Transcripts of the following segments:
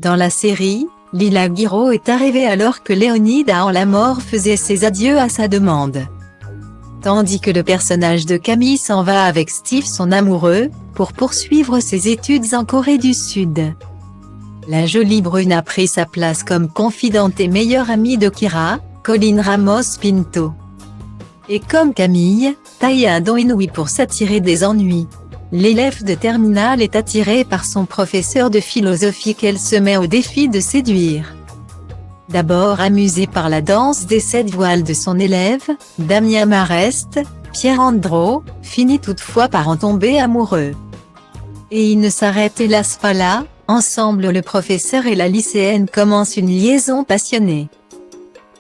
Dans la série, Lila Guiraud est arrivée alors que Léonida en la mort faisait ses adieux à sa demande. Tandis que le personnage de Camille s'en va avec Steve son amoureux, pour poursuivre ses études en Corée du Sud. La jolie brune a pris sa place comme confidente et meilleure amie de Kira, Colin Ramos Pinto. Et comme Camille, Taï a un don inouï pour s'attirer des ennuis. L'élève de terminale est attirée par son professeur de philosophie qu'elle se met au défi de séduire. D'abord amusée par la danse des 7 voiles de son élève, Damien Marest, Pierre Andro finit toutefois par en tomber amoureux. Et il ne s'arrête hélas pas là, ensemble le professeur et la lycéenne commencent une liaison passionnée,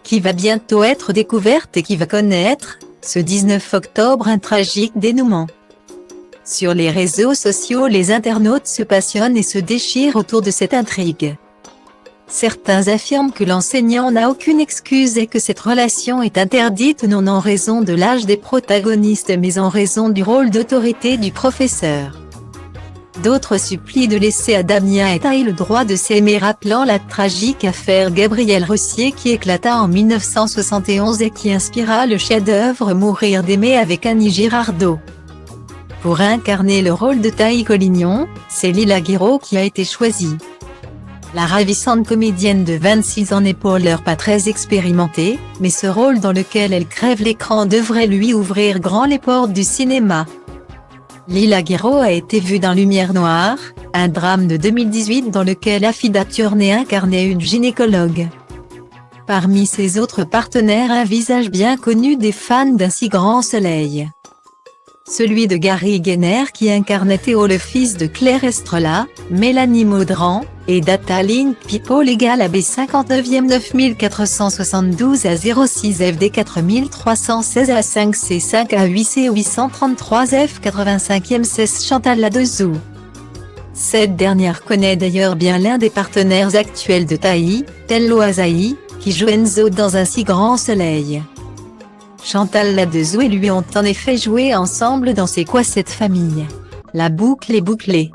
qui va bientôt être découverte et qui va connaître, ce 19 octobre, un tragique dénouement. Sur les réseaux sociaux, les internautes se passionnent et se déchirent autour de cette intrigue. Certains affirment que l'enseignant n'a aucune excuse et que cette relation est interdite non en raison de l'âge des protagonistes mais en raison du rôle d'autorité du professeur. D'autres supplient de laisser à Damien et Taï le droit de s'aimer, rappelant la tragique affaire Gabriel Rossier qui éclata en 1971 et qui inspira le chef-d'œuvre Mourir d'aimer avec Annie Girardot. Pour incarner le rôle de Taï Collignon, c'est Lila Guiraud qui a été choisie. La ravissante comédienne de 26 ans n'est pour l'heure pas très expérimentée, mais ce rôle dans lequel elle crève l'écran devrait lui ouvrir grand les portes du cinéma. Lila Guiraud a été vue dans Lumière Noire, un drame de 2018 dans lequel Afida Turner incarnait une gynécologue. Parmi ses autres partenaires, un visage bien connu des fans d'Un si grand soleil. Celui de Gary Gainer qui incarnait Théo le fils de Claire Estrella, Mélanie Maudran, et Data Link People égale AB 59e 9472 à 06 FD 4316 à 5C5 à 8C 833 F 85e 16 Chantal Ladeuzou. Cette dernière connaît d'ailleurs bien l'un des partenaires actuels de Taï, Tello Asahi, qui joue Enzo dans Un si grand soleil. Chantal Ladeuzou et lui ont en effet joué ensemble dans C'est quoi cette famille ? La boucle est bouclée.